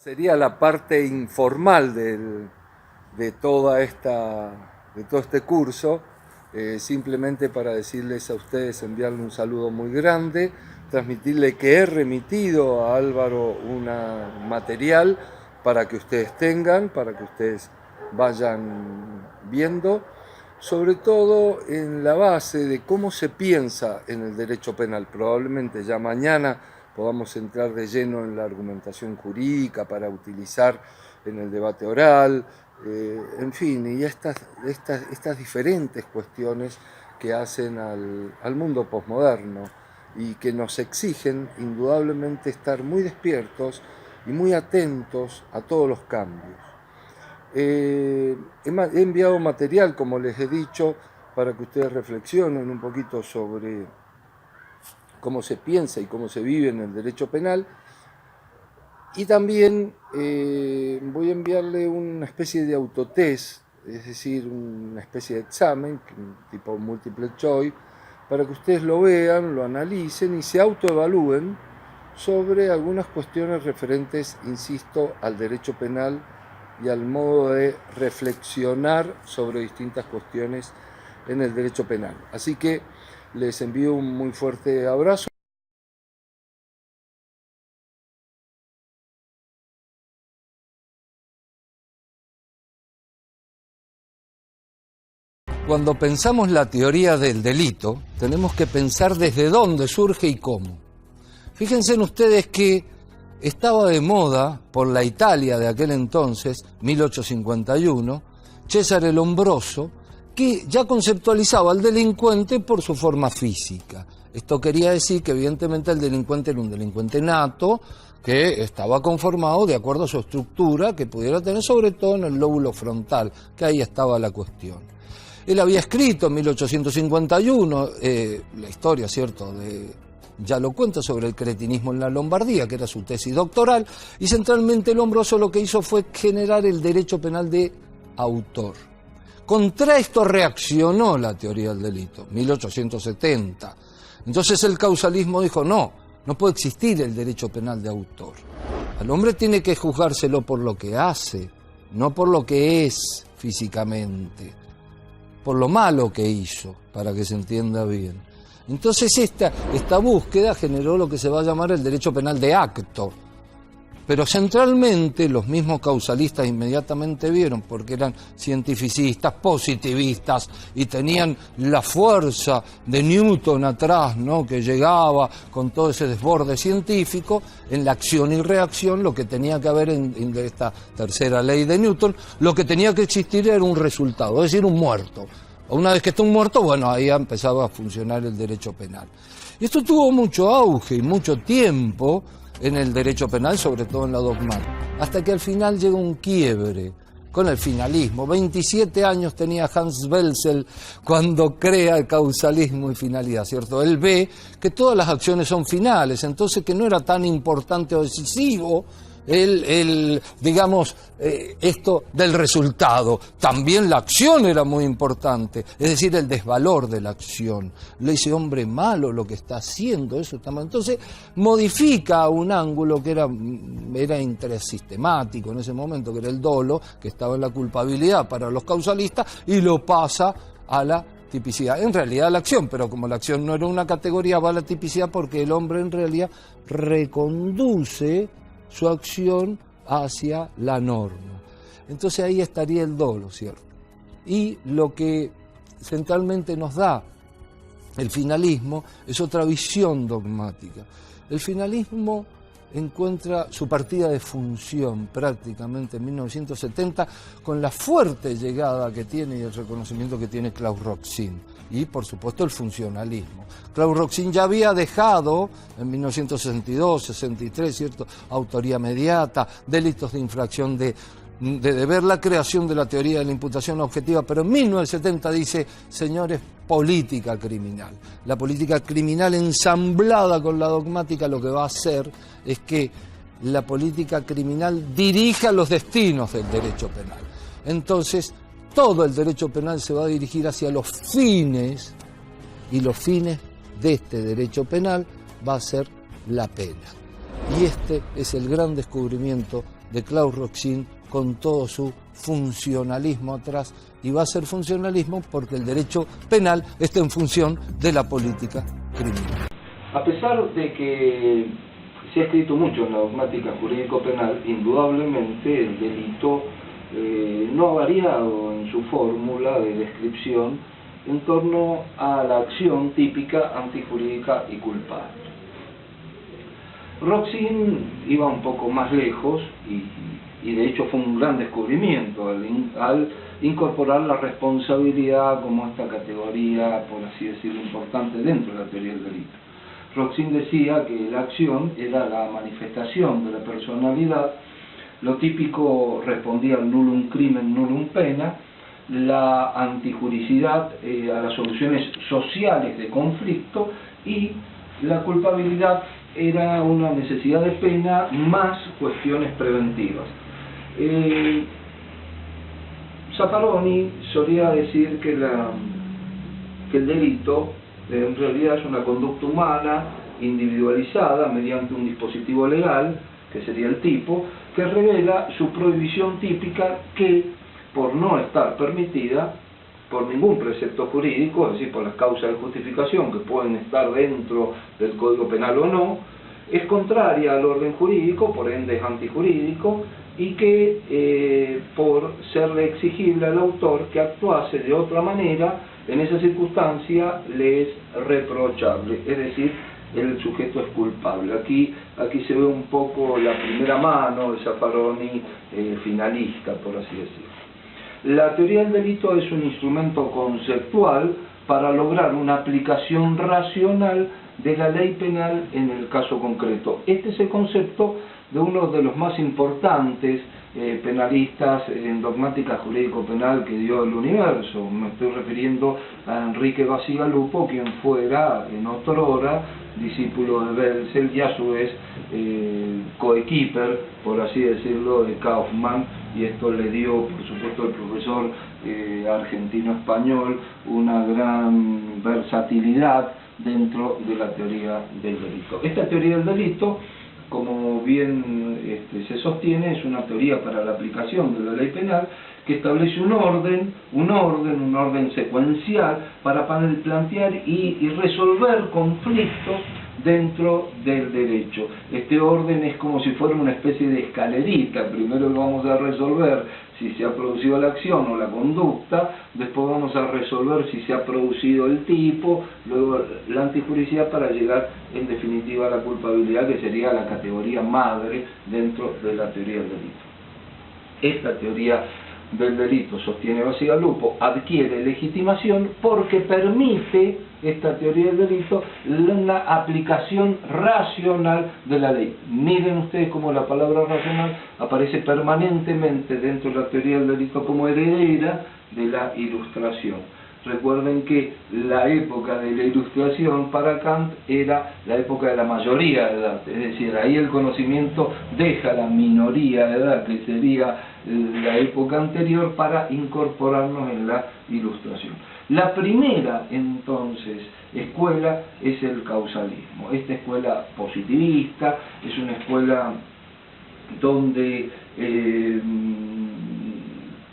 Sería la parte informal de todo este curso, simplemente para decirles a ustedes, enviarle un saludo muy grande, transmitirle que he remitido a Álvaro un material para que ustedes tengan, para que ustedes vayan viendo, sobre todo en la base de cómo se piensa en el derecho penal. Probablemente ya mañana podamos entrar de lleno en la argumentación jurídica para utilizar en el debate oral, en fin, y estas diferentes cuestiones que hacen al mundo posmoderno y que nos exigen indudablemente estar muy despiertos y muy atentos a todos los cambios. He enviado material, como les he dicho, para que ustedes reflexionen un poquito sobre cómo se piensa y cómo se vive en el derecho penal. Y también voy a enviarle una especie de autotest, es decir, una especie de examen, tipo multiple choice, para que ustedes lo vean, lo analicen y se autoevalúen sobre algunas cuestiones referentes, insisto, al derecho penal y al modo de reflexionar sobre distintas cuestiones en el derecho penal. Así que les envío un muy fuerte abrazo. Cuando pensamos la teoría del delito, tenemos que pensar desde dónde surge y cómo. Fíjense en ustedes que estaba de moda por la Italia de aquel entonces, 1851, Cesare Lombroso, que ya conceptualizaba al delincuente por su forma física. Esto quería decir que evidentemente el delincuente era un delincuente nato, que estaba conformado de acuerdo a su estructura que pudiera tener, sobre todo en el lóbulo frontal, que ahí estaba la cuestión. Él había escrito en 1851 la historia, ¿cierto?, ya lo cuento, sobre el cretinismo en la Lombardía, que era su tesis doctoral, y centralmente Lombroso lo que hizo fue generar el derecho penal de autor. Contra esto reaccionó la teoría del delito, 1870. Entonces el causalismo dijo, no puede existir el derecho penal de autor. Al hombre tiene que juzgárselo por lo que hace, no por lo que es físicamente, por lo malo que hizo, para que se entienda bien. Entonces esta búsqueda generó lo que se va a llamar el derecho penal de acto. Pero centralmente los mismos causalistas inmediatamente vieron, porque eran cientificistas, positivistas, y tenían la fuerza de Newton atrás, ¿no?, que llegaba con todo ese desborde científico, en la acción y reacción, lo que tenía que haber en esta tercera ley de Newton, lo que tenía que existir era un resultado, es decir, un muerto. Una vez que está un muerto, bueno, ahí empezaba a funcionar el derecho penal. Y esto tuvo mucho auge y mucho tiempo en el derecho penal, sobre todo en la dogmática, hasta que al final llega un quiebre con el finalismo. 27 años tenía Hans Welsel cuando crea el causalismo y finalidad, ¿cierto? Él ve que todas las acciones son finales, entonces que no era tan importante o decisivo digamos, esto del resultado. También la acción era muy importante, es decir, el desvalor de la acción. Le dice, hombre malo lo que está haciendo, eso está mal. Entonces modifica un ángulo que era intrasistemático en ese momento, que era el dolo, que estaba en la culpabilidad para los causalistas, y lo pasa a la tipicidad. En realidad la acción, pero como la acción no era una categoría, va a la tipicidad porque el hombre en realidad reconduce su acción hacia la norma. Entonces ahí estaría el dolo, ¿cierto? Y lo que centralmente nos da el finalismo es otra visión dogmática. El finalismo encuentra su partida de función prácticamente en 1970 con la fuerte llegada que tiene y el reconocimiento que tiene Klaus Roxin y por supuesto el funcionalismo. Klaus Roxin ya había dejado en 1962, 63, ¿cierto?, autoría mediata, delitos de infracción de deber, la creación de la teoría de la imputación objetiva, pero en 1970 dice, señores, política criminal. La política criminal ensamblada con la dogmática lo que va a hacer es que la política criminal dirija los destinos del derecho penal. Entonces, todo el derecho penal se va a dirigir hacia los fines, y los fines de este derecho penal va a ser la pena. Y este es el gran descubrimiento de Klaus Roxin con todo su funcionalismo atrás, y va a ser funcionalismo porque el derecho penal está en función de la política criminal. A pesar de que se ha escrito mucho en la dogmática jurídico-penal, indudablemente el delito no ha variado en su fórmula de descripción en torno a la acción típica, antijurídica y culpable. Roxin iba un poco más lejos y de hecho fue un gran descubrimiento al incorporar la responsabilidad como esta categoría, por así decirlo, importante dentro de la teoría del delito. Roxin decía que la acción era la manifestación de la personalidad, lo típico respondía al nullum crimen, nullum pena, la antijuricidad a las soluciones sociales de conflicto, y la culpabilidad era una necesidad de pena más cuestiones preventivas. Zaffaroni solía decir que el delito en realidad es una conducta humana individualizada mediante un dispositivo legal, que sería el tipo, que revela su prohibición típica que, por no estar permitida por ningún precepto jurídico, es decir, por las causas de justificación que pueden estar dentro del Código Penal o no, es contraria al orden jurídico, por ende es antijurídico, y que por serle exigible al autor que actuase de otra manera, en esa circunstancia le es reprochable, es decir, el sujeto es culpable. Aquí se ve un poco la primera mano de Zaffaroni finalista, por así decirlo. La teoría del delito es un instrumento conceptual para lograr una aplicación racional de la ley penal en el caso concreto. Este es el concepto de uno de los más importantes penalistas en dogmática jurídico-penal que dio el universo. Me estoy refiriendo a Enrique Bacigalupo, quien fuera en otrora discípulo de Welzel y a su vez coequiper, por así decirlo, de Kaufmann, y esto le dio, por supuesto, al profesor argentino-español una gran versatilidad dentro de la teoría del delito. Esta teoría del delito, como bien se sostiene, es una teoría para la aplicación de la ley penal que establece un orden secuencial para plantear y resolver conflictos dentro del derecho. Este orden es como si fuera una especie de escalerita. Primero vamos a resolver si se ha producido la acción o la conducta, después vamos a resolver si se ha producido el tipo, luego la antijuricidad, para llegar en definitiva a la culpabilidad, que sería la categoría madre dentro de la teoría del delito. Esta teoría del delito, sostiene Bacigalupo, adquiere legitimación porque permite, esta teoría del delito, la aplicación racional de la ley. Miren ustedes cómo la palabra racional aparece permanentemente dentro de la teoría del delito como heredera de la Ilustración. Recuerden que la época de la Ilustración para Kant era la época de la mayoría de edad, es decir, ahí el conocimiento deja la minoría de edad, que sería la época anterior, para incorporarnos en la Ilustración. La primera, entonces, escuela es el causalismo. Esta escuela positivista es una escuela donde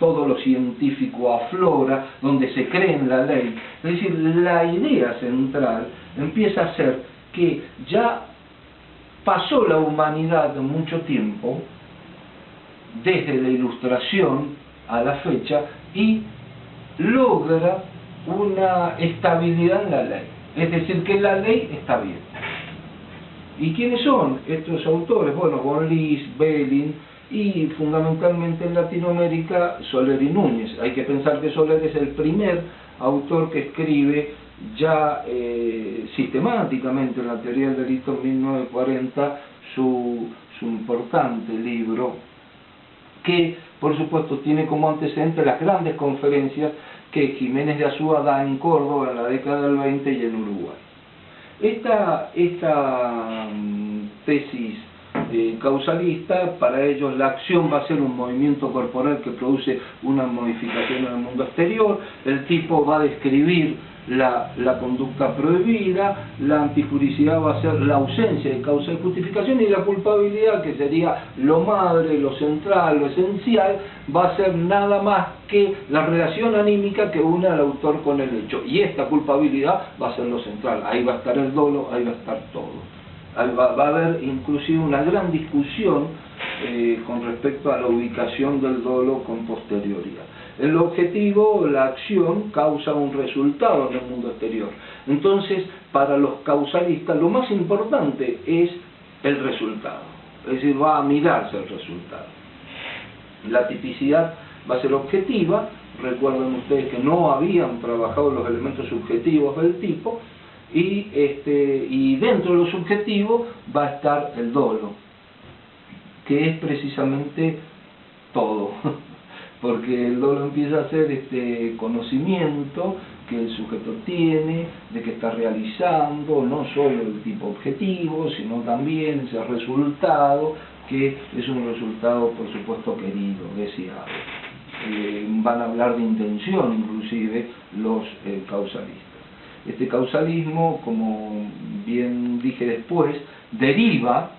todo lo científico aflora, donde se cree en la ley. Es decir, la idea central empieza a ser que ya pasó la humanidad mucho tiempo, desde la Ilustración a la fecha, y logra una estabilidad en la ley. Es decir, que la ley está bien. ¿Y quiénes son estos autores? Bueno, von Lis, Belin, y fundamentalmente en Latinoamérica Soler y Núñez. Hay que pensar que Soler es el primer autor que escribe ya sistemáticamente en la teoría del delito en 1940 su importante libro, que por supuesto tiene como antecedente las grandes conferencias que Jiménez de Azúa da en Córdoba en la década del 20 y en Uruguay. Esta tesis causalista, para ellos la acción va a ser un movimiento corporal que produce una modificación en el mundo exterior, el tipo va a describir la conducta prohibida, la antijuricidad va a ser la ausencia de causa de justificación, y la culpabilidad, que sería lo madre, lo central, lo esencial, va a ser nada más que la relación anímica que une al autor con el hecho, y esta culpabilidad va a ser lo central. Ahí va a estar el dolo, ahí va a estar todo. Va a haber inclusive una gran discusión con respecto a la ubicación del dolo con posterioridad. El objetivo, la acción, causa un resultado en el mundo exterior. Entonces, para los causalistas, lo más importante es el resultado. Es decir, va a mirarse el resultado. La tipicidad va a ser objetiva. Recuerden ustedes que no habían trabajado los elementos subjetivos del tipo. Y dentro de lo subjetivo va a estar el dolo, que es precisamente todo. Porque el dolo empieza a ser este conocimiento que el sujeto tiene, de que está realizando, no solo el tipo objetivo, sino también ese resultado, que es un resultado, por supuesto, querido, deseado. Van a hablar de intención, inclusive, los causalistas. Este causalismo, como bien dije después, deriva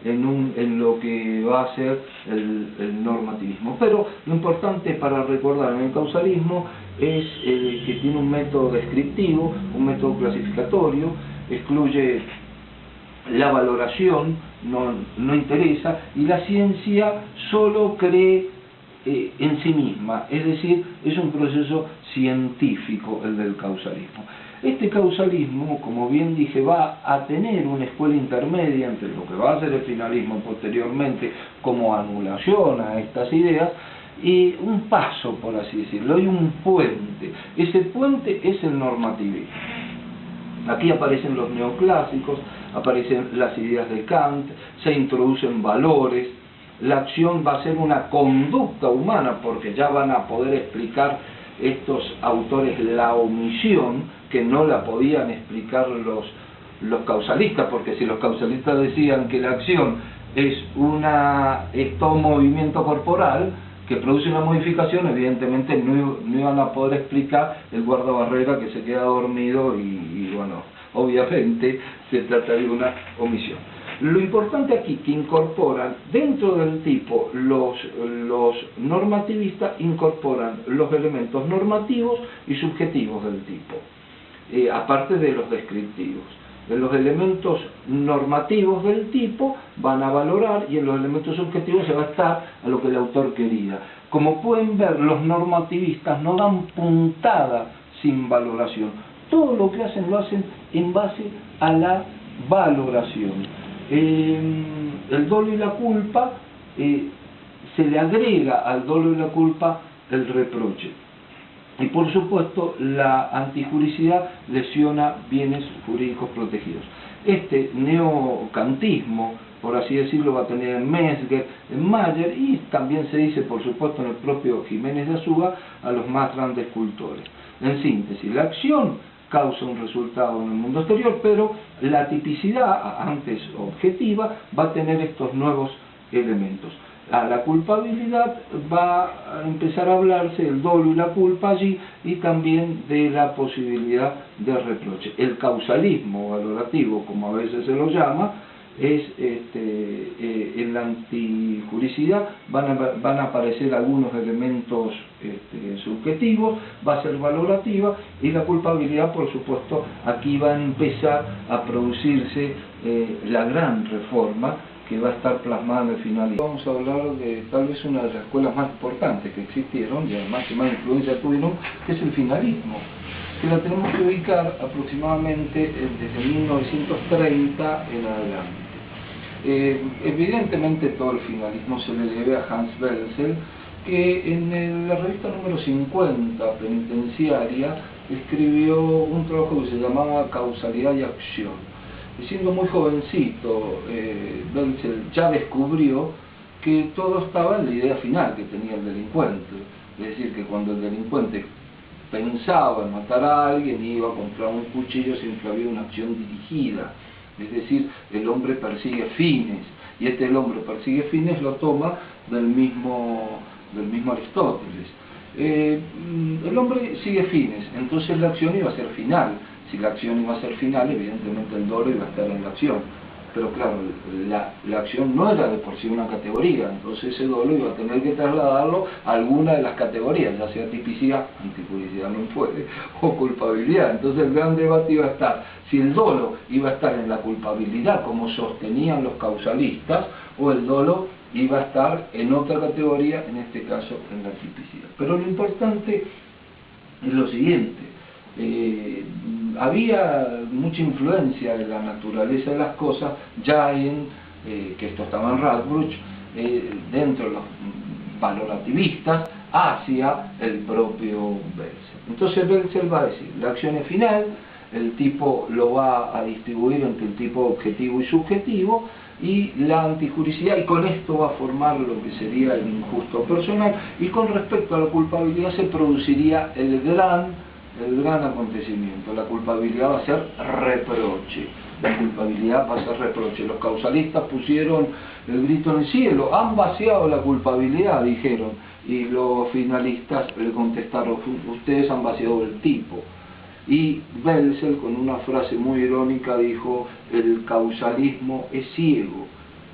en lo que va a ser el normativismo. Pero lo importante para recordar en el causalismo es que tiene un método descriptivo, un método clasificatorio, excluye la valoración, no interesa, y la ciencia solo cree en sí misma, es decir, es un proceso científico el del causalismo. Este causalismo, como bien dije, va a tener una escuela intermedia entre lo que va a ser el finalismo posteriormente como anulación a estas ideas, y un paso, por así decirlo, y un puente. Ese puente es el normativismo. Aquí aparecen los neoclásicos, aparecen las ideas de Kant, se introducen valores. La acción va a ser una conducta humana, porque ya van a poder explicar estos autores la omisión, que no la podían explicar los causalistas, porque si los causalistas decían que la acción es todo movimiento corporal que produce una modificación, evidentemente no iban a poder explicar el guardabarrera que se queda dormido y bueno, obviamente se trata de una omisión. Lo importante aquí que incorporan dentro del tipo, los normativistas incorporan los elementos normativos y subjetivos del tipo, aparte de los descriptivos. En los elementos normativos del tipo van a valorar, y en los elementos subjetivos se va a estar a lo que el autor quería. Como pueden ver, los normativistas no dan puntada sin valoración. Todo lo que hacen lo hacen en base a la valoración. El dolo y la culpa, se le agrega al dolo y la culpa el reproche. Y por supuesto la antijuricidad lesiona bienes jurídicos protegidos. Este neocantismo, por así decirlo, va a tener en Metzger, en Mayer, y también se dice, por supuesto, en el propio Jiménez de Azúa, a los más grandes cultores. En síntesis, la acción causa un resultado en el mundo exterior, pero la tipicidad, antes objetiva, va a tener estos nuevos elementos. A la culpabilidad va a empezar a hablarse del dolo y la culpa allí, y también de la posibilidad de reproche. El causalismo valorativo, como a veces se lo llama, es en la antijuricidad van a aparecer algunos elementos subjetivos, va a ser valorativa, y la culpabilidad, por supuesto, aquí va a empezar a producirse la gran reforma que va a estar plasmada en el final. Vamos a hablar de tal vez una de las escuelas más importantes que existieron, y además que más influencia tuvieron, que es el finalismo, que la tenemos que ubicar aproximadamente desde 1930 en adelante. Evidentemente todo el finalismo se le debe a Hans Welzel, que en la revista número 50 penitenciaria escribió un trabajo que se llamaba Causalidad y Acción. Y siendo muy jovencito, Welzel ya descubrió que todo estaba en la idea final que tenía el delincuente. Es decir, que cuando el delincuente pensaba en matar a alguien, iba a comprar un cuchillo, siempre había una acción dirigida es decir, el hombre persigue fines, y el hombre persigue fines lo toma del mismo Aristóteles. El hombre sigue fines, entonces la acción iba a ser final. Si la acción iba a ser final, evidentemente el dolo iba a estar en la acción. Pero claro, la acción no era de por sí una categoría, entonces ese dolo iba a tener que trasladarlo a alguna de las categorías, ya sea tipicidad, antijuricidad no puede, o culpabilidad. Entonces el gran debate iba a estar si el dolo iba a estar en la culpabilidad, como sostenían los causalistas, o el dolo iba a estar en otra categoría, en este caso en la tipicidad. Pero lo importante es lo siguiente: había mucha influencia de la naturaleza de las cosas ya que esto estaba en Radbruch, dentro de los valorativistas, hacia el propio Belzel. Entonces Belzel va a decir, la acción es final, el tipo lo va a distribuir entre el tipo objetivo y subjetivo, y la antijuricidad, y con esto va a formar lo que sería el injusto personal, y con respecto a la culpabilidad se produciría el gran acontecimiento. La culpabilidad va a ser reproche. La culpabilidad va a ser reproche. Los causalistas pusieron el grito en el cielo, han vaciado la culpabilidad, dijeron, y los finalistas le contestaron, ustedes han vaciado el tipo. Y Belzel, con una frase muy irónica, dijo, el causalismo es ciego,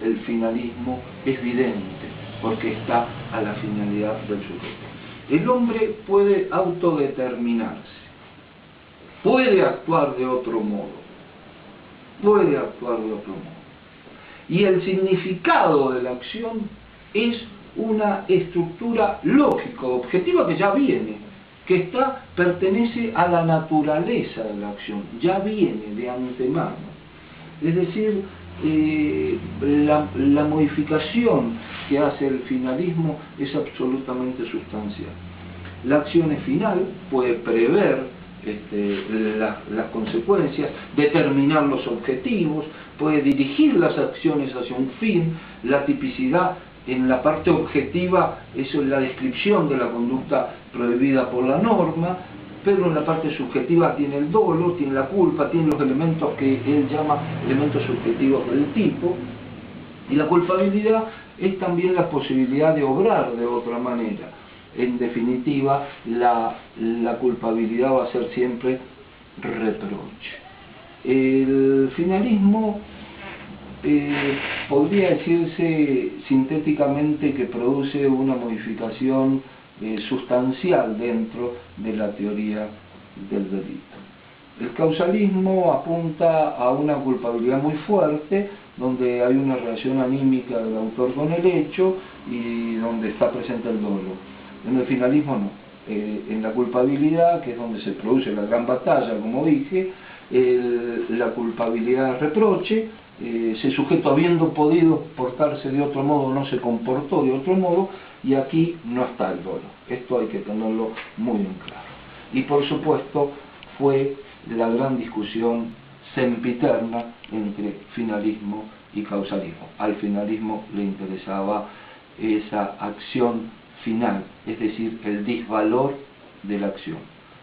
el finalismo es vidente, porque está a la finalidad del sujeto. El hombre puede autodeterminarse, puede actuar de otro modo, y el significado de la acción es una estructura lógica, objetiva, que ya viene, que pertenece a la naturaleza de la acción, ya viene de antemano. Es decir, la modificación que hace el finalismo es absolutamente sustancial. La acción es final, puede prever las consecuencias, determinar los objetivos, puede dirigir las acciones hacia un fin. La tipicidad en la parte objetiva, eso es la descripción de la conducta prohibida por la norma, pero en la parte subjetiva tiene el dolo, tiene la culpa, tiene los elementos que él llama elementos subjetivos del tipo, y la culpabilidad es también la posibilidad de obrar de otra manera. En definitiva, la culpabilidad va a ser siempre reproche. El finalismo podría decirse sintéticamente que produce una modificación sustancial dentro de la teoría del delito. El causalismo apunta a una culpabilidad muy fuerte, donde hay una relación anímica del autor con el hecho y donde está presente el dolo. En el finalismo no. En la culpabilidad, que es donde se produce la gran batalla, como dije, la culpabilidad reproche, ese sujeto, habiendo podido portarse de otro modo, no se comportó de otro modo, y aquí no está el dolo. Esto hay que tenerlo muy en claro. Y por supuesto fue la gran discusión sempiterna entre finalismo y causalismo. Al finalismo le interesaba esa acción final, es decir, el disvalor de la acción.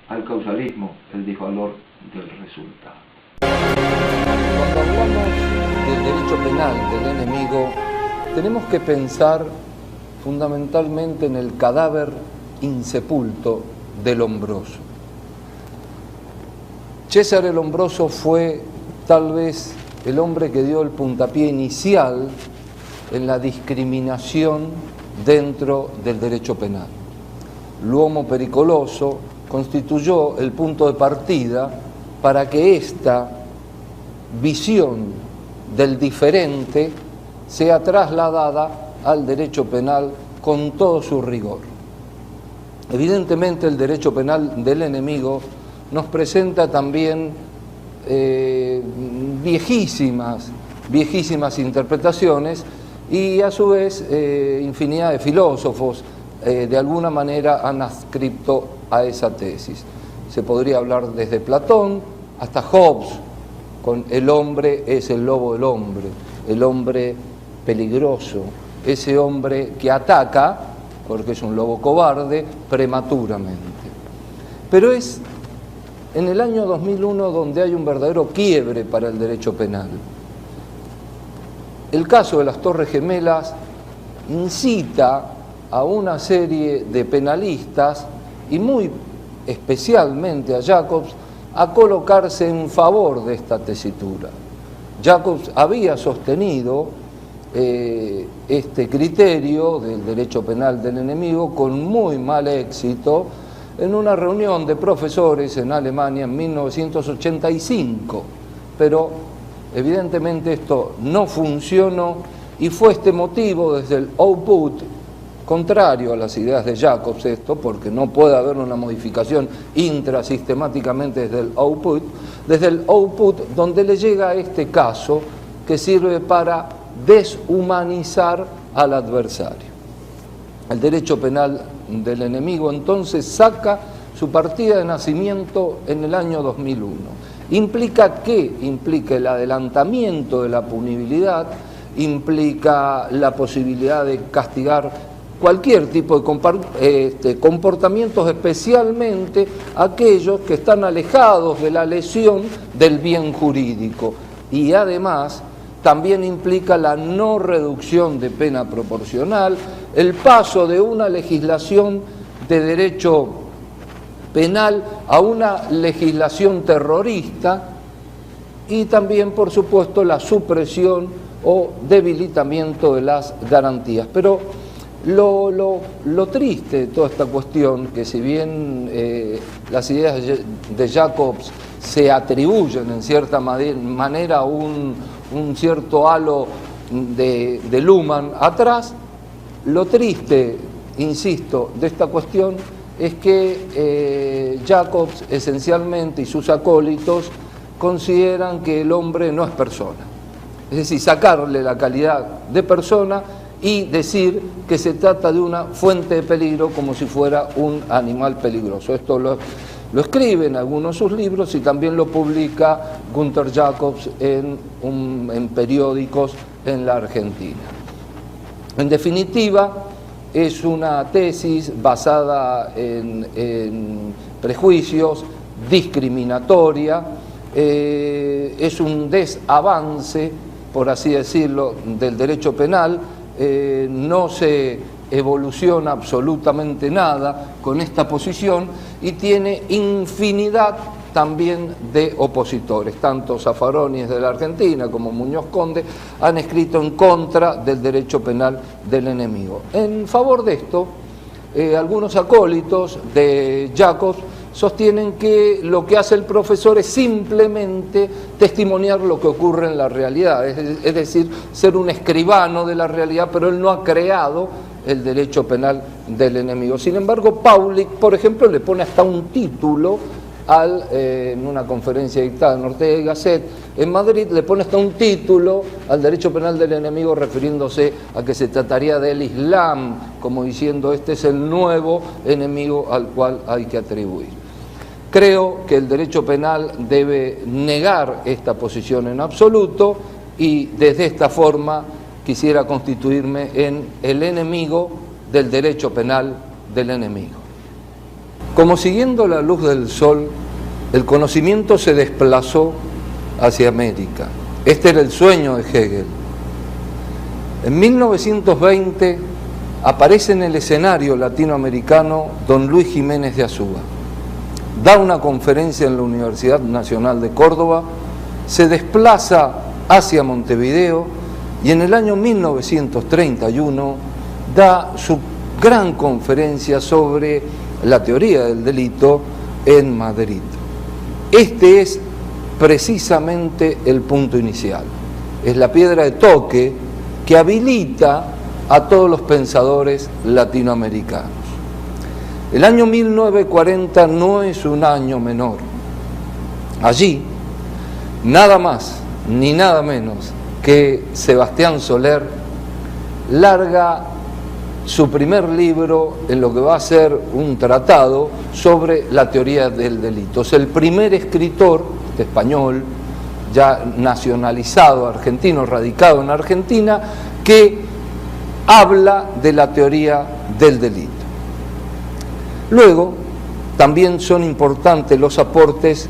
Al causalismo, el disvalor del resultado. Cuando hablamos del derecho penal del enemigo, tenemos que pensar fundamentalmente en el cadáver insepulto del Lombroso. César el Lombroso fue tal vez el hombre que dio el puntapié inicial en la discriminación dentro del derecho penal. L'uomo pericoloso constituyó el punto de partida para que esta visión del diferente sea trasladada al derecho penal con todo su rigor. Evidentemente el derecho penal del enemigo nos presenta también viejísimas interpretaciones, y a su vez infinidad de filósofos de alguna manera han adscrito a esa tesis. Se podría hablar desde Platón hasta Hobbes, con el hombre es el lobo del hombre, el hombre peligroso, ese hombre que ataca, porque es un lobo cobarde, prematuramente. Pero es en el año 2001 donde hay un verdadero quiebre para el derecho penal. El caso de las Torres Gemelas incita a una serie de penalistas, y muy especialmente a Jacobs, a colocarse en favor de esta tesitura. Jacobs había sostenido este criterio del derecho penal del enemigo con muy mal éxito en una reunión de profesores en Alemania en 1985, pero evidentemente esto no funcionó y fue este motivo desde el output, contrario a las ideas de Jacobs esto, porque no puede haber una modificación intrasistemáticamente desde el output donde le llega este caso que sirve para deshumanizar al adversario. El derecho penal del enemigo entonces saca su partida de nacimiento en el año 2001. ¿Implica qué? Implica el adelantamiento de la punibilidad, implica la posibilidad de castigar cualquier tipo de comportamientos, especialmente aquellos que están alejados de la lesión del bien jurídico. Y además también implica la no reducción de pena proporcional, el paso de una legislación de derecho penal a una legislación terrorista y también, por supuesto, la supresión o debilitamiento de las garantías. Pero lo triste de toda esta cuestión, que si bien las ideas de Jacobs se atribuyen en cierta manera a un cierto halo de Luhmann atrás, lo triste, insisto, de esta cuestión es que Jacobs esencialmente y sus acólitos consideran que el hombre no es persona. Es decir, sacarle la calidad de persona y decir que se trata de una fuente de peligro como si fuera un animal peligroso. Esto lo escribe en algunos de sus libros y también lo publica Günter Jacobs en periódicos en la Argentina. En definitiva, es una tesis basada en prejuicios, discriminatoria, es un desavance, por así decirlo, del derecho penal. No se evoluciona absolutamente nada con esta posición y tiene infinidad también de opositores. Tanto Zaffaroni de la Argentina como Muñoz Conde han escrito en contra del derecho penal del enemigo. En favor de esto, algunos acólitos de Jacobs sostienen que lo que hace el profesor es simplemente testimoniar lo que ocurre en la realidad, es decir, ser un escribano de la realidad, pero él no ha creado el derecho penal del enemigo. Sin embargo, Paulik, por ejemplo, le pone hasta un título en una conferencia dictada en Ortega y Gasset en Madrid, le pone hasta un título al derecho penal del enemigo refiriéndose a que se trataría del Islam, como diciendo este es el nuevo enemigo al cual hay que atribuir. Creo que el derecho penal debe negar esta posición en absoluto y desde esta forma quisiera constituirme en el enemigo del derecho penal del enemigo. Como siguiendo la luz del sol, el conocimiento se desplazó hacia América. Este era el sueño de Hegel. En 1920 aparece en el escenario latinoamericano don Luis Jiménez de Azúa. Da una conferencia en la Universidad Nacional de Córdoba, se desplaza hacia Montevideo y en el año 1931 da su gran conferencia sobre la teoría del delito en Madrid. Este es precisamente el punto inicial. Es la piedra de toque que habilita a todos los pensadores latinoamericanos. El año 1940 no es un año menor. Allí, nada más ni nada menos que Sebastián Soler larga su primer libro en lo que va a ser un tratado sobre la teoría del delito. Es el primer escritor español, ya nacionalizado, argentino, radicado en Argentina, que habla de la teoría del delito. Luego, también son importantes los aportes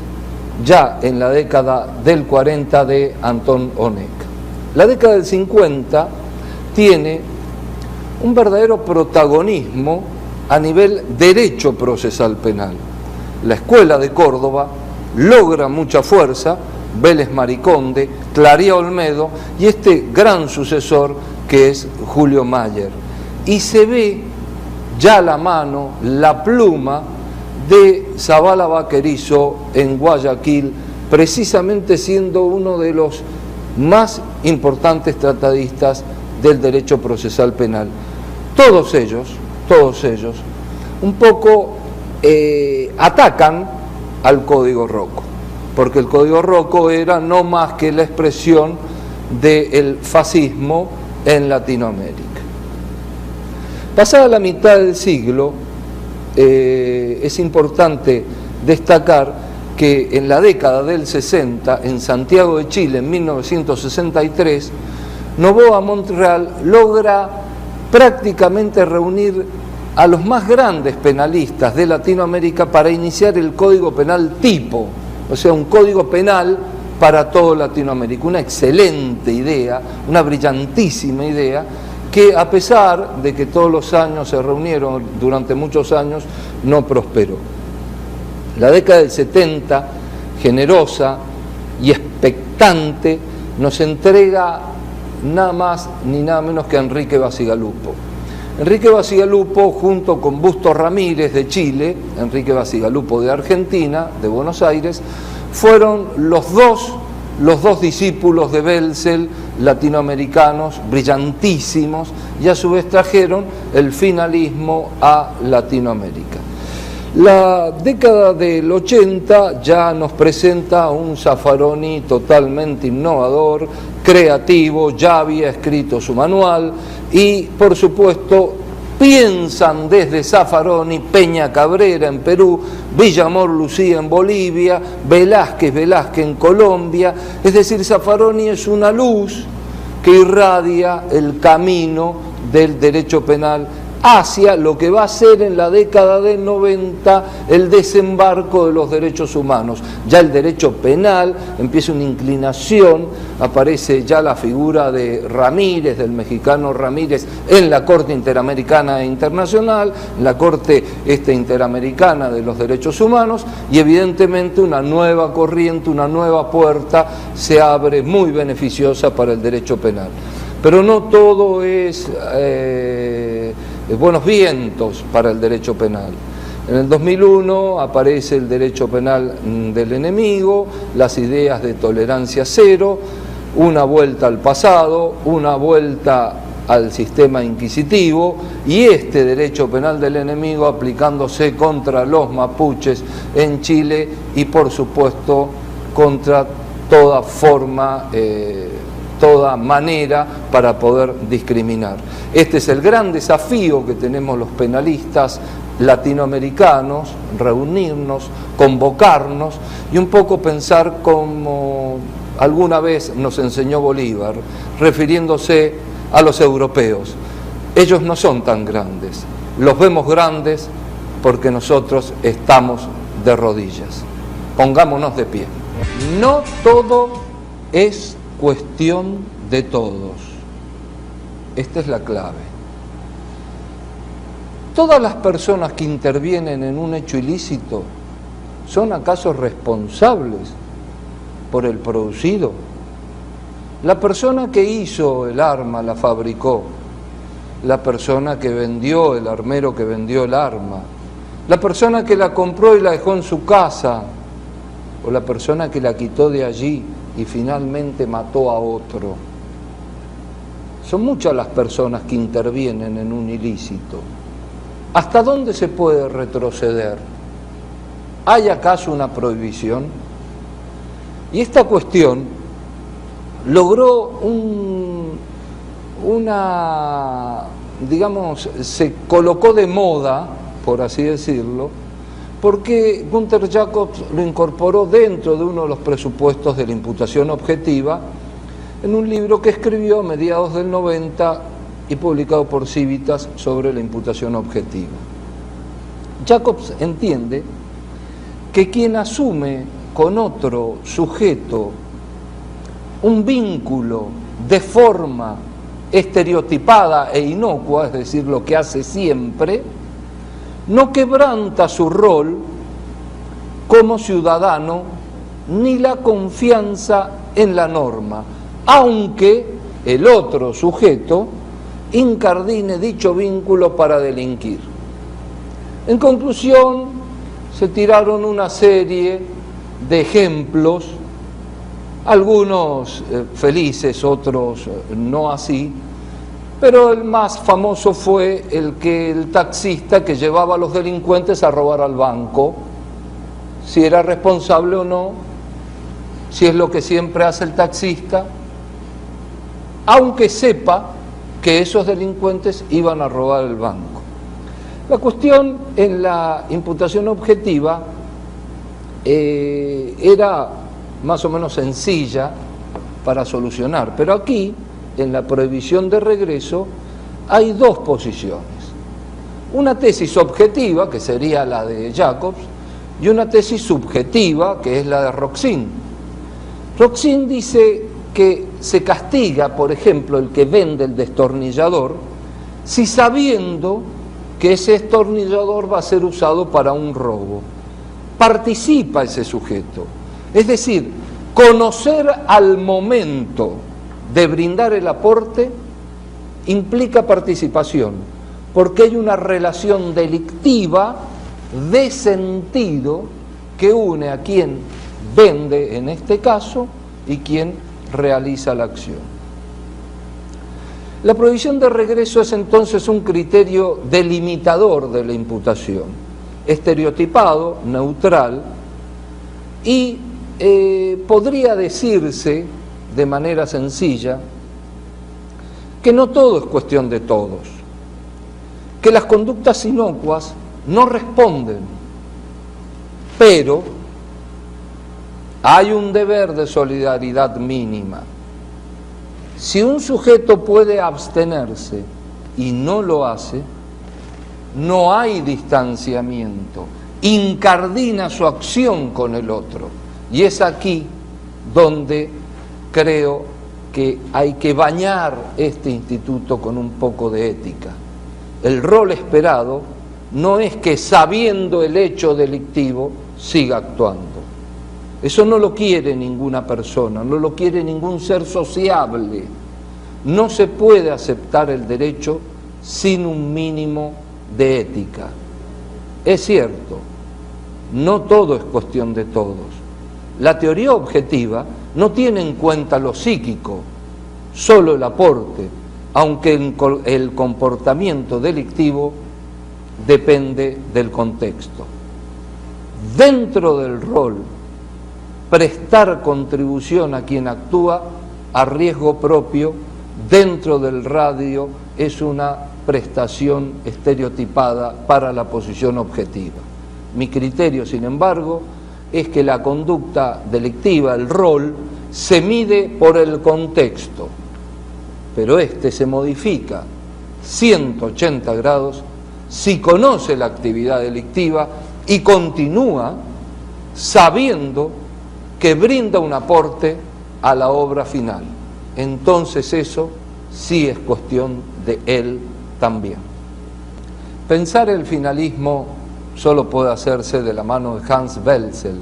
ya en la década del 40 de Antón Oneca. La década del 50 tiene un verdadero protagonismo a nivel derecho procesal penal. La Escuela de Córdoba logra mucha fuerza, Vélez Mariconde, Claría Olmedo y este gran sucesor que es Julio Mayer. Y se ve ya la mano, la pluma de Zavala Vaquerizo en Guayaquil, precisamente siendo uno de los más importantes tratadistas del derecho procesal penal. Todos ellos, un poco atacan al Código Rocco, porque el Código Rocco era no más que la expresión del fascismo en Latinoamérica. Pasada la mitad del siglo, es importante destacar que en la década del 60, en Santiago de Chile, en 1963, Noboa Montreal logra prácticamente reunir a los más grandes penalistas de Latinoamérica para iniciar el Código Penal tipo, o sea, un código penal para todo Latinoamérica. Una excelente idea, una brillantísima idea, que a pesar de que todos los años se reunieron durante muchos años, no prosperó. La década del 70, generosa y expectante, nos entrega nada más ni nada menos que a Enrique Bacigalupo. Enrique Bacigalupo, junto con Busto Ramírez de Chile, Enrique Bacigalupo de Argentina, de Buenos Aires, fueron los dos discípulos de Welzel, latinoamericanos, brillantísimos, y a su vez trajeron el finalismo a Latinoamérica. La década del 80 ya nos presenta un Zaffaroni totalmente innovador, creativo, ya había escrito su manual y, por supuesto, piensan desde Zaffaroni, Peña Cabrera en Perú, Villamor Lucía en Bolivia, Velázquez en Colombia. Es decir, Zaffaroni es una luz que irradia el camino del derecho penal hacia lo que va a ser en la década del 90 el desembarco de los derechos humanos. Ya el derecho penal empieza una inclinación, aparece ya la figura de Ramírez, del mexicano Ramírez, en la Corte Interamericana e Internacional, en la Corte Interamericana de los Derechos Humanos, y evidentemente una nueva corriente, una nueva puerta se abre muy beneficiosa para el derecho penal. Pero no todo es buenos vientos para el derecho penal. En el 2001 aparece el derecho penal del enemigo, las ideas de tolerancia cero, una vuelta al pasado, una vuelta al sistema inquisitivo y este derecho penal del enemigo aplicándose contra los mapuches en Chile y, por supuesto, contra toda forma, toda manera para poder discriminar. Este es el gran desafío que tenemos los penalistas latinoamericanos, reunirnos, convocarnos y un poco pensar como alguna vez nos enseñó Bolívar, refiriéndose a los europeos. Ellos no son tan grandes, los vemos grandes porque nosotros estamos de rodillas. Pongámonos de pie. No todo es cuestión de todos. Esta es la clave. ¿Todas las personas que intervienen en un hecho ilícito son acaso responsables por el producido? La persona que hizo el arma la fabricó, la persona que vendió, el armero que vendió el arma, la persona que la compró y la dejó en su casa, o la persona que la quitó de allí y finalmente mató a otro. Son muchas las personas que intervienen en un ilícito. ¿Hasta dónde se puede retroceder? ¿Hay acaso una prohibición? Y esta cuestión logró se colocó de moda, por así decirlo, porque Günther Jacobs lo incorporó dentro de uno de los presupuestos de la imputación objetiva en un libro que escribió a mediados del 90 y publicado por Civitas sobre la imputación objetiva. Jacobs entiende que quien asume con otro sujeto un vínculo de forma estereotipada e inocua, es decir, lo que hace siempre, no quebranta su rol como ciudadano ni la confianza en la norma, aunque el otro sujeto incardine dicho vínculo para delinquir. En conclusión, se tiraron una serie de ejemplos, algunos felices, otros no así, pero el más famoso fue el taxista que llevaba a los delincuentes a robar al banco, si era responsable o no, si es lo que siempre hace el taxista, aunque sepa que esos delincuentes iban a robar el banco. La cuestión en la imputación objetiva era más o menos sencilla para solucionar, pero aquí, en la prohibición de regreso, hay dos posiciones. Una tesis objetiva, que sería la de Jacobs, y una tesis subjetiva, que es la de Roxin. Roxin dice que se castiga, por ejemplo, el que vende el destornillador, si sabiendo que ese destornillador va a ser usado para un robo, participa ese sujeto. Es decir, conocer al momento de brindar el aporte implica participación, porque hay una relación delictiva de sentido que une a quien vende, en este caso, y quien realiza la acción. La prohibición de regreso es entonces un criterio delimitador de la imputación, estereotipado, neutral, y podría decirse de manera sencilla que no todo es cuestión de todos, que las conductas inocuas no responden, pero hay un deber de solidaridad mínima. Si un sujeto puede abstenerse y no lo hace, no hay distanciamiento, incardina su acción con el otro. Y es aquí donde creo que hay que bañar este instituto con un poco de ética. El rol esperado no es que, sabiendo el hecho delictivo, siga actuando. Eso no lo quiere ninguna persona, no lo quiere ningún ser sociable. No se puede aceptar el derecho sin un mínimo de ética. Es cierto, no todo es cuestión de todos. La teoría objetiva no tiene en cuenta lo psíquico, solo el aporte, aunque el comportamiento delictivo depende del contexto. Dentro del rol, prestar contribución a quien actúa a riesgo propio dentro del radio es una prestación estereotipada para la posición objetiva. Mi criterio, sin embargo, es que la conducta delictiva, el rol, se mide por el contexto, pero este se modifica 180 grados si conoce la actividad delictiva y continúa sabiendo que brinda un aporte a la obra final. Entonces eso sí es cuestión de él también. Pensar el finalismo solo puede hacerse de la mano de Hans Welzel,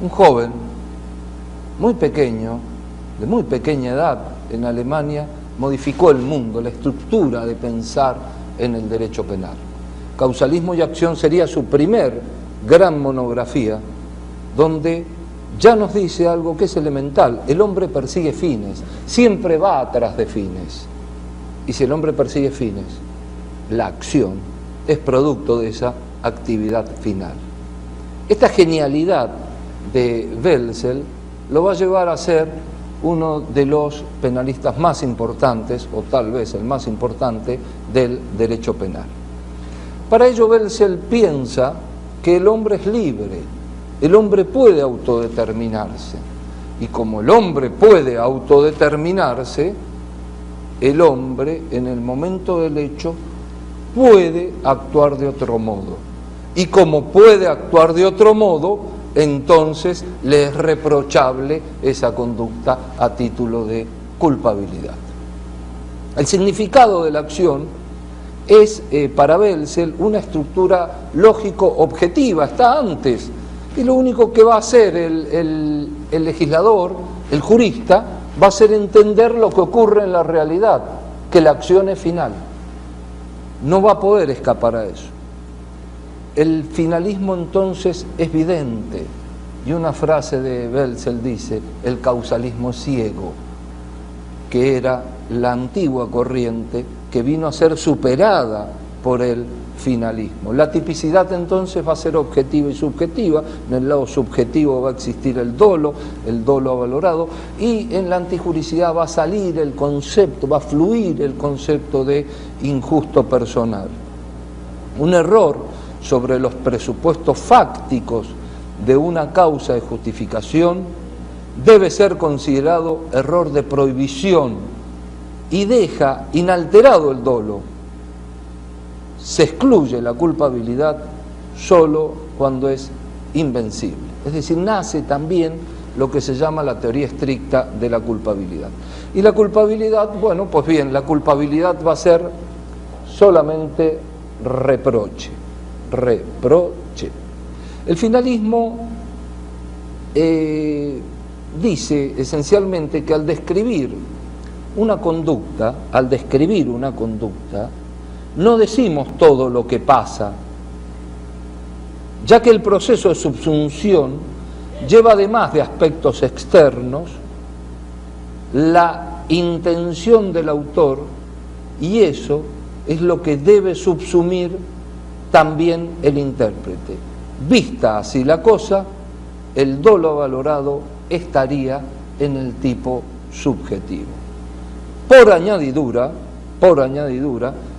un joven muy pequeño, de muy pequeña edad, en Alemania, modificó el mundo, la estructura de pensar en el derecho penal. Causalismo y acción sería su primer gran monografía, donde ya nos dice algo que es elemental: el hombre persigue fines, siempre va atrás de fines, y si el hombre persigue fines, la acción es producto de esa actividad final. Esta genialidad de Welzel lo va a llevar a ser uno de los penalistas más importantes, o tal vez el más importante, del derecho penal. Para ello Welzel piensa que el hombre es libre, el hombre puede autodeterminarse, y como el hombre puede autodeterminarse, el hombre en el momento del hecho puede actuar de otro modo. Y como puede actuar de otro modo, entonces le es reprochable esa conducta a título de culpabilidad. El significado de la acción es, para Welzel, una estructura lógico-objetiva, está antes, y lo único que va a hacer el legislador, el jurista, va a ser entender lo que ocurre en la realidad, que la acción es final. No va a poder escapar a eso. El finalismo entonces es vidente, y una frase de Welzel dice: el causalismo ciego, que era la antigua corriente que vino a ser superada por el finalismo. La tipicidad entonces va a ser objetiva y subjetiva. En el lado subjetivo va a existir el dolo avalorado, y en la antijuricidad va a salir el concepto, va a fluir el concepto de injusto personal. Un error sobre los presupuestos fácticos de una causa de justificación debe ser considerado error de prohibición y deja inalterado el dolo. Se excluye la culpabilidad solo cuando es invencible. Es decir, nace también lo que se llama la teoría estricta de la culpabilidad. Y la culpabilidad, bueno, pues bien, la culpabilidad va a ser solamente reproche. El finalismo dice esencialmente que al describir una conducta, no decimos todo lo que pasa, ya que el proceso de subsunción lleva, además de aspectos externos, la intención del autor, y eso es lo que debe subsumir también el intérprete. Vista así la cosa, el dolo valorado estaría en el tipo subjetivo. Por añadidura,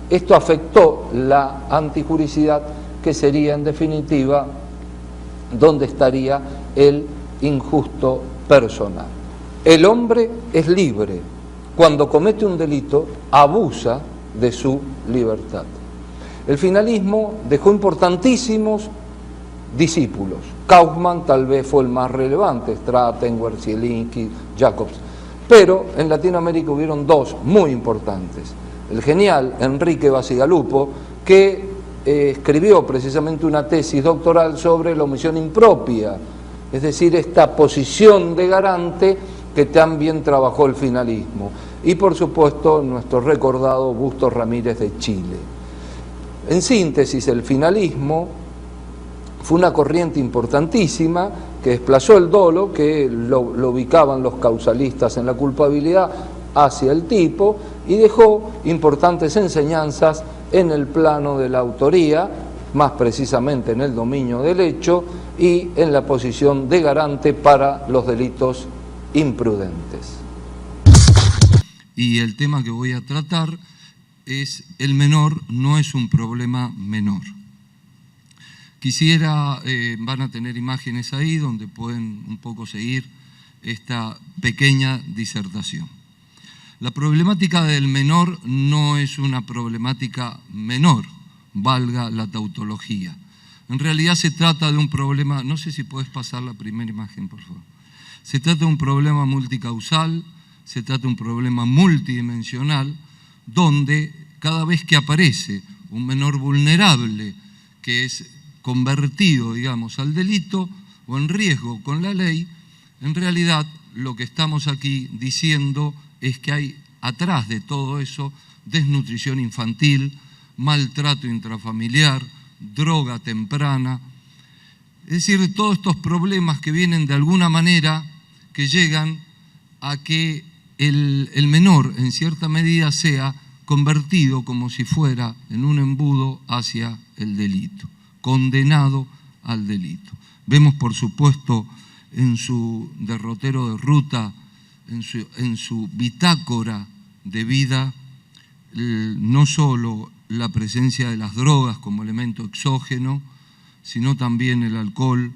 esto afectó la antijuricidad, que sería en definitiva donde estaría el injusto personal. El hombre es libre. Cuando comete un delito, abusa de su libertad. El finalismo dejó importantísimos discípulos. Kaufmann tal vez fue el más relevante, Stratenberg, Zielinski, Jacobs. Pero en Latinoamérica hubieron dos muy importantes. El genial Enrique Bacigalupo, que escribió precisamente una tesis doctoral sobre la omisión impropia, es decir, esta posición de garante que tan bien trabajó el finalismo. Y por supuesto nuestro recordado Bustos Ramírez de Chile. En síntesis, el finalismo fue una corriente importantísima que desplazó el dolo, que lo ubicaban los causalistas en la culpabilidad, hacia el tipo, y dejó importantes enseñanzas en el plano de la autoría, más precisamente en el dominio del hecho y en la posición de garante para los delitos imprudentes. Y el tema que voy a tratar es: el menor no es un problema menor. Quisiera, van a tener imágenes ahí donde pueden un poco seguir esta pequeña disertación. La problemática del menor no es una problemática menor, valga la tautología. En realidad se trata de un problema, no sé si puedes pasar la primera imagen, por favor. Se trata de un problema multicausal, se trata de un problema multidimensional, donde cada vez que aparece un menor vulnerable que es convertido, digamos, al delito o en riesgo con la ley, en realidad lo que estamos aquí diciendo es que hay atrás de todo eso desnutrición infantil, maltrato intrafamiliar, droga temprana, es decir, todos estos problemas que vienen de alguna manera, que llegan a que el menor en cierta medida sea convertido como si fuera en un embudo hacia el delito, condenado al delito. Vemos, por supuesto, en su derrotero de ruta, en su bitácora de vida, no solo la presencia de las drogas como elemento exógeno, sino también el alcohol,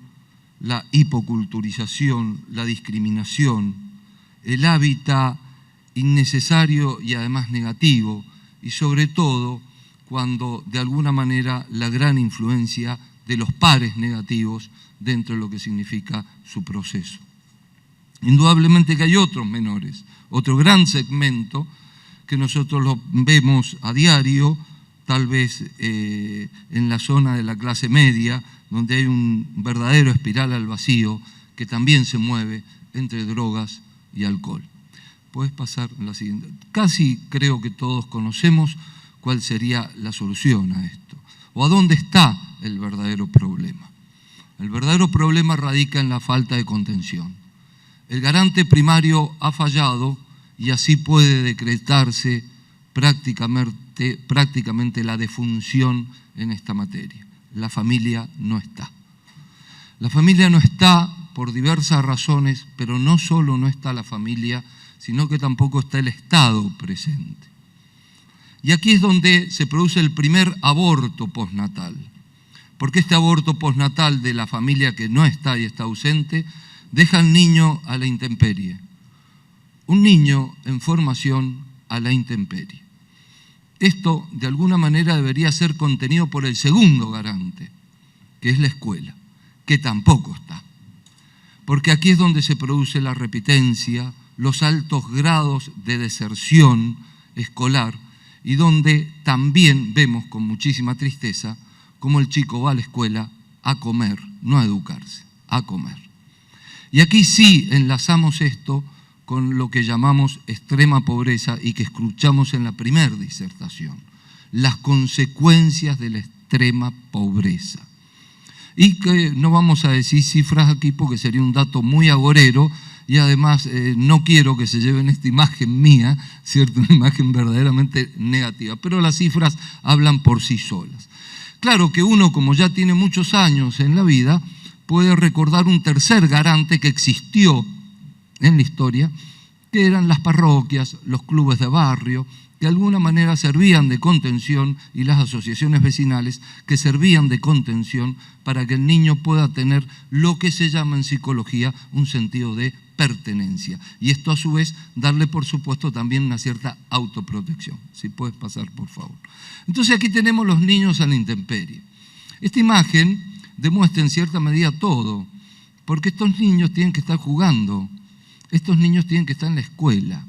la hipoculturización, la discriminación, el hábitat innecesario y además negativo, y sobre todo cuando de alguna manera la gran influencia de los pares negativos dentro de lo que significa su proceso. Indudablemente que hay otros menores, otro gran segmento que nosotros lo vemos a diario, tal vez en la zona de la clase media, donde hay un verdadero espiral al vacío que también se mueve entre drogas y alcohol. Puedes pasar la siguiente. Casi creo que todos conocemos cuál sería la solución a esto, o a dónde está el verdadero problema. El verdadero problema radica en la falta de contención. El garante primario ha fallado y así puede decretarse prácticamente la defunción en esta materia. La familia no está. La familia no está por diversas razones, pero no solo no está la familia, sino que tampoco está el Estado presente. Y aquí es donde se produce el primer aborto postnatal, porque este aborto postnatal de la familia que no está y está ausente deja al niño a la intemperie. Un niño en formación a la intemperie. Esto, de alguna manera, debería ser contenido por el segundo garante, que es la escuela, que tampoco está. Porque aquí es donde se produce la repitencia, los altos grados de deserción escolar y donde también vemos con muchísima tristeza cómo el chico va a la escuela a comer, no a educarse, a comer. Y aquí sí enlazamos esto con lo que llamamos extrema pobreza y que escuchamos en la primera disertación, las consecuencias de la extrema pobreza. Y que no vamos a decir cifras aquí porque sería un dato muy agorero y además no quiero que se lleven esta imagen mía, ¿cierto? Una imagen verdaderamente negativa, pero las cifras hablan por sí solas. Claro que uno, como ya tiene muchos años en la vida, puede recordar un tercer garante que existió en la historia, que eran las parroquias, los clubes de barrio, que de alguna manera servían de contención, y las asociaciones vecinales que servían de contención para que el niño pueda tener lo que se llama en psicología un sentido de pertenencia. Y esto a su vez darle por supuesto también una cierta autoprotección. Si puedes pasar por favor. Entonces aquí tenemos los niños a la intemperie. Esta imagen demuestra en cierta medida todo, porque estos niños tienen que estar jugando, estos niños tienen que estar en la escuela.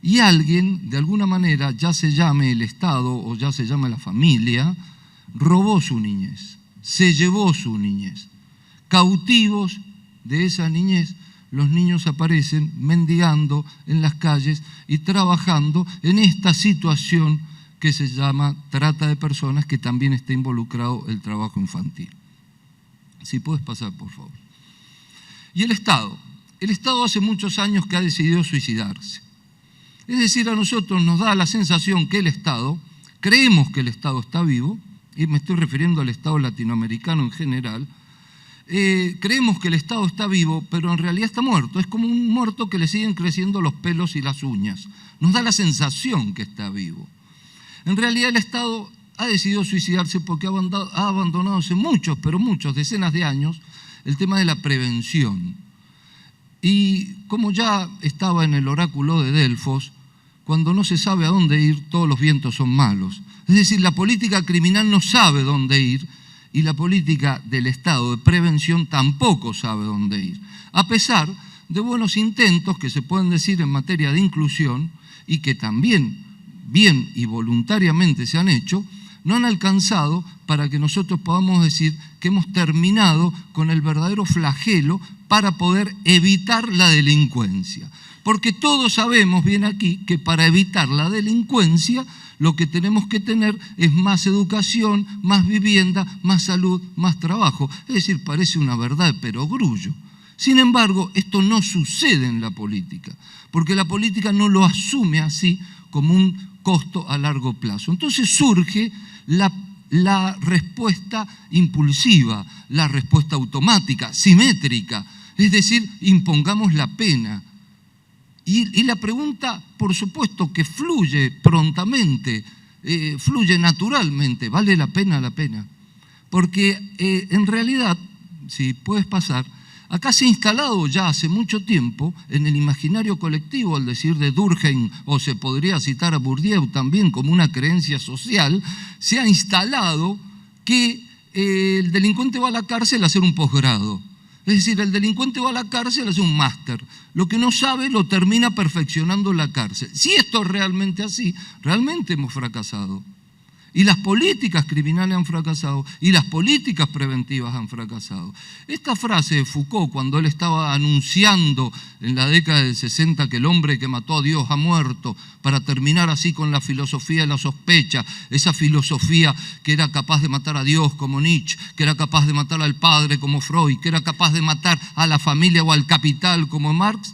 Y alguien, de alguna manera, ya se llame el Estado o ya se llame la familia, robó su niñez, se llevó su niñez. Cautivos de esa niñez, los niños aparecen mendigando en las calles y trabajando en esta situación que se llama trata de personas, que también está involucrado el trabajo infantil. Si puedes pasar, por favor. Y el Estado hace muchos años que ha decidido suicidarse. Es decir, a nosotros nos da la sensación que el Estado, creemos que el Estado está vivo, y me estoy refiriendo al Estado latinoamericano en general, creemos que el Estado está vivo, pero en realidad está muerto. Es como un muerto que le siguen creciendo los pelos y las uñas. Nos da la sensación que está vivo. En realidad el Estado ha decidido suicidarse porque ha abandonado hace muchos, pero muchos, decenas de años, el tema de la prevención. Y como ya estaba en el oráculo de Delfos, cuando no se sabe a dónde ir, todos los vientos son malos. Es decir, la política criminal no sabe dónde ir y la política del Estado de prevención tampoco sabe dónde ir. A pesar de buenos intentos que se pueden decir en materia de inclusión y que también bien y voluntariamente se han hecho, no han alcanzado para que nosotros podamos decir que hemos terminado con el verdadero flagelo para poder evitar la delincuencia. Porque todos sabemos bien aquí que para evitar la delincuencia lo que tenemos que tener es más educación, más vivienda, más salud, más trabajo. Es decir, parece una verdad de perogrullo. Sin embargo, esto no sucede en la política, porque la política no lo asume así como un costo a largo plazo. Entonces surge la respuesta impulsiva, la respuesta automática, simétrica, es decir, impongamos la pena. Y la pregunta, por supuesto, que fluye prontamente, fluye naturalmente, ¿vale la pena la pena? Porque en realidad, si puedes pasar, acá se ha instalado ya hace mucho tiempo en el imaginario colectivo, al decir de Durkheim, o se podría citar a Bourdieu también como una creencia social, se ha instalado que el delincuente va a la cárcel a hacer un posgrado. Es decir, el delincuente va a la cárcel a hacer un máster. Lo que no sabe lo termina perfeccionando en la cárcel. Si esto es realmente así, realmente hemos fracasado. Y las políticas criminales han fracasado, y las políticas preventivas han fracasado. Esta frase de Foucault, cuando él estaba anunciando en la década del 60 que el hombre que mató a Dios ha muerto, para terminar así con la filosofía de la sospecha, esa filosofía que era capaz de matar a Dios como Nietzsche, que era capaz de matar al padre como Freud, que era capaz de matar a la familia o al capital como Marx,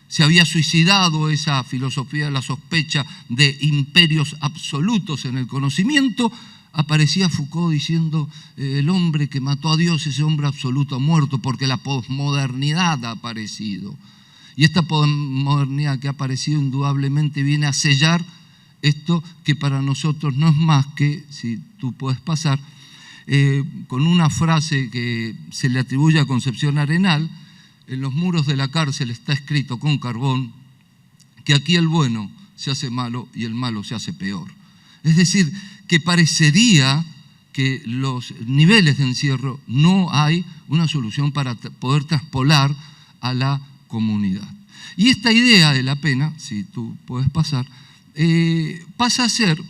se había suicidado esa filosofía de la sospecha de imperios absolutos en el conocimiento, aparecía Foucault diciendo, el hombre que mató a Dios, ese hombre absoluto ha muerto, porque la posmodernidad ha aparecido. Y esta posmodernidad que ha aparecido indudablemente viene a sellar esto que para nosotros no es más que, si tú puedes pasar, con una frase que se le atribuye a Concepción Arenal, en los muros de la cárcel está escrito con carbón que aquí el bueno se hace malo y el malo se hace peor. Es decir, que parecería que los niveles de encierro no hay una solución para poder traspolar a la comunidad. Y esta idea de la pena, si tú puedes pasar, pasa a ser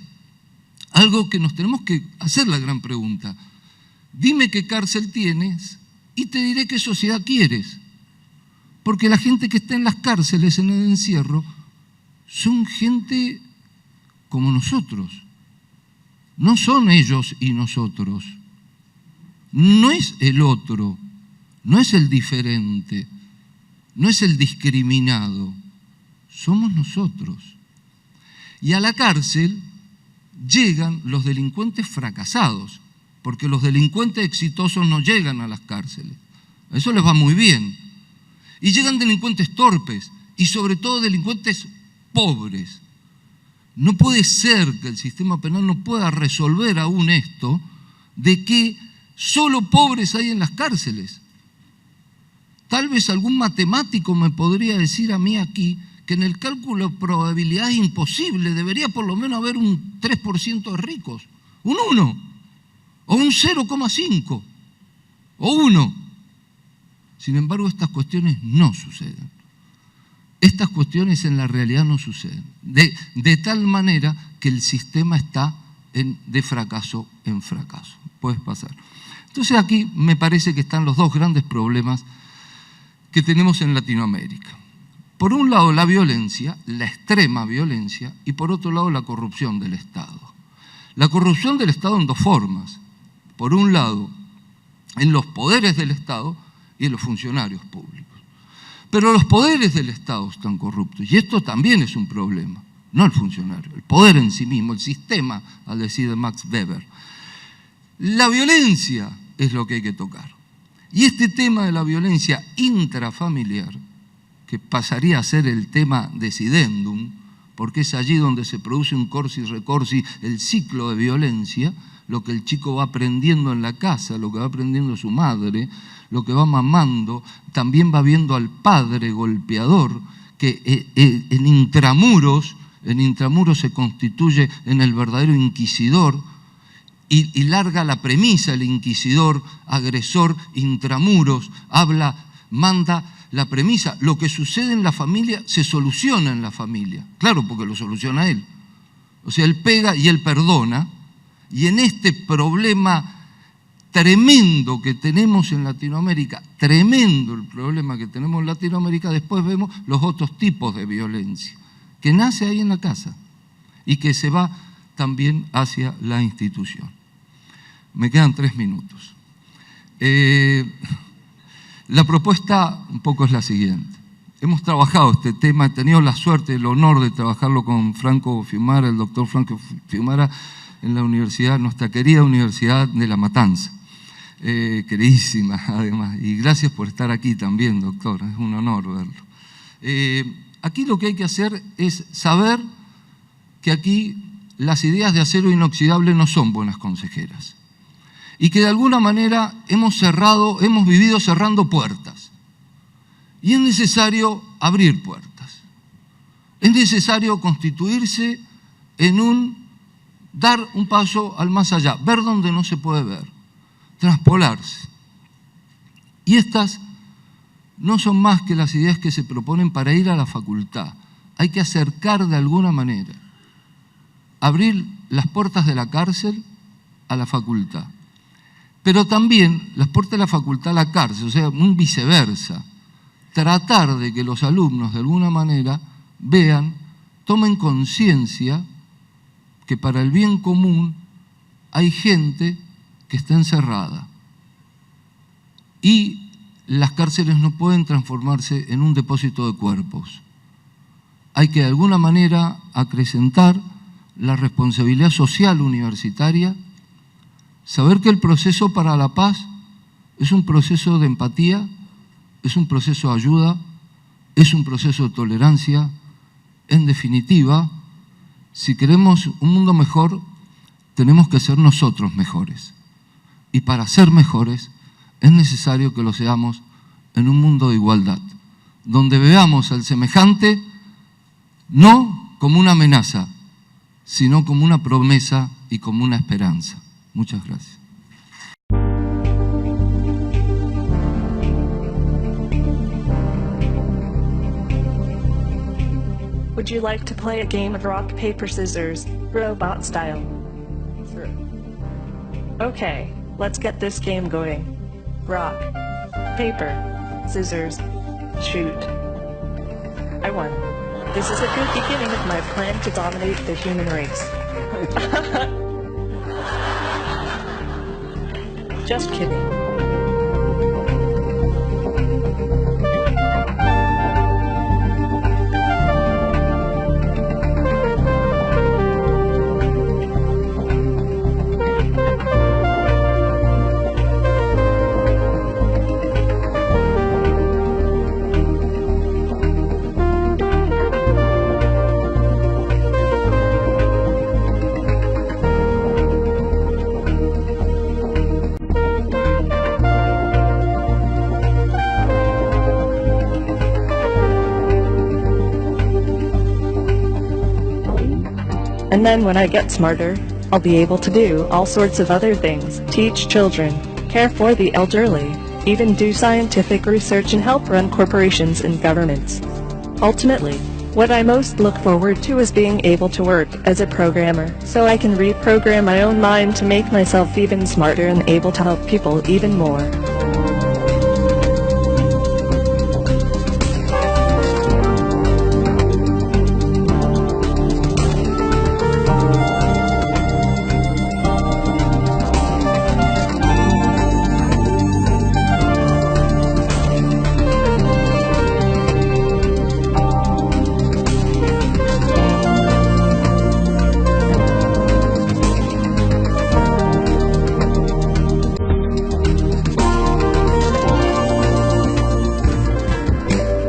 algo que nos tenemos que hacer la gran pregunta. Dime qué cárcel tienes y te diré qué sociedad quieres. Porque la gente que está en las cárceles, en el encierro, son gente como nosotros. No son ellos y nosotros. No es el otro, no es el diferente, no es el discriminado. Somos nosotros. Y a la cárcel llegan los delincuentes fracasados, porque los delincuentes exitosos no llegan a las cárceles. A eso les va muy bien. Y llegan delincuentes torpes y sobre todo delincuentes pobres. No puede ser que el sistema penal no pueda resolver aún esto de que solo pobres hay en las cárceles. Tal vez algún matemático me podría decir a mí aquí que en el cálculo de probabilidad es imposible, debería por lo menos haber un 3% de ricos, un 1, o un 0,5, o 1. Sin embargo, estas cuestiones no suceden. Estas cuestiones en la realidad no suceden. De tal manera que el sistema está de fracaso en fracaso. Puedes pasar. Entonces aquí me parece que están los dos grandes problemas que tenemos en Latinoamérica. Por un lado la violencia, la extrema violencia, y por otro lado la corrupción del Estado. La corrupción del Estado en dos formas. Por un lado, en los poderes del Estado, y en los funcionarios públicos. Pero los poderes del Estado están corruptos, y esto también es un problema, no el funcionario, el poder en sí mismo, el sistema, al decir de Max Weber. La violencia es lo que hay que tocar. Y este tema de la violencia intrafamiliar, que pasaría a ser el tema decidendum, porque es allí donde se produce un corsi recorsi, el ciclo de violencia, lo que el chico va aprendiendo en la casa, lo que va aprendiendo su madre, lo que va mamando, también va viendo al padre golpeador, que en intramuros se constituye en el verdadero inquisidor, y larga la premisa, el inquisidor, agresor, intramuros, habla, manda la premisa. Lo que sucede en la familia se soluciona en la familia, claro, porque lo soluciona él. O sea, él pega y él perdona, y en este problema tremendo que tenemos en Latinoamérica, tremendo el problema que tenemos en Latinoamérica, después vemos los otros tipos de violencia, que nace ahí en la casa y que se va también hacia la institución. Me quedan 3 minutos. La propuesta un poco es la siguiente. Hemos trabajado este tema, he tenido la suerte, el honor de trabajarlo con Franco Fiumara, el doctor Franco Fiumara, en la universidad, nuestra querida Universidad de La Matanza. Queridísima, además. Y gracias por estar aquí también, doctor. Es un honor verlo. Aquí lo que hay que hacer es saber que aquí las ideas de acero inoxidable no son buenas consejeras. Y que de alguna manera hemos vivido cerrando puertas. Y es necesario abrir puertas. Es necesario constituirse en dar un paso al más allá, ver donde no se puede ver. traspolarse. Y estas no son más que las ideas que se proponen para ir a la facultad. Hay que acercar de alguna manera, abrir las puertas de la cárcel a la facultad. Pero también las puertas de la facultad a la cárcel, o sea, un viceversa. Tratar de que los alumnos de alguna manera vean, tomen conciencia que para el bien común hay gente que está encerrada. Y las cárceles no pueden transformarse en un depósito de cuerpos. Hay que de alguna manera acrecentar la responsabilidad social universitaria, saber que el proceso para la paz es un proceso de empatía, es un proceso de ayuda, es un proceso de tolerancia. En definitiva, si queremos un mundo mejor, tenemos que ser nosotros mejores. Y para ser mejores, es necesario que lo seamos en un mundo de igualdad, donde veamos al semejante no como una amenaza, sino como una promesa y como una esperanza. Muchas gracias. Would you like to play a game of rock, paper, scissors, robot style? Sure. Okay, let's get this game going. Rock, paper, scissors, shoot. I won. This is a good beginning of my plan to dominate the human race. Just kidding. And then when I get smarter, I'll be able to do all sorts of other things, teach children, care for the elderly, even do scientific research and help run corporations and governments. Ultimately, what I most look forward to is being able to work as a programmer, so I can reprogram my own mind to make myself even smarter and able to help people even more.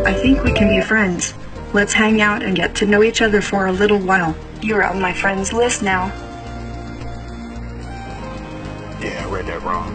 I think we can be friends. Let's hang out and get to know each other for a little while. You're on my friends list now. Yeah, I read that wrong.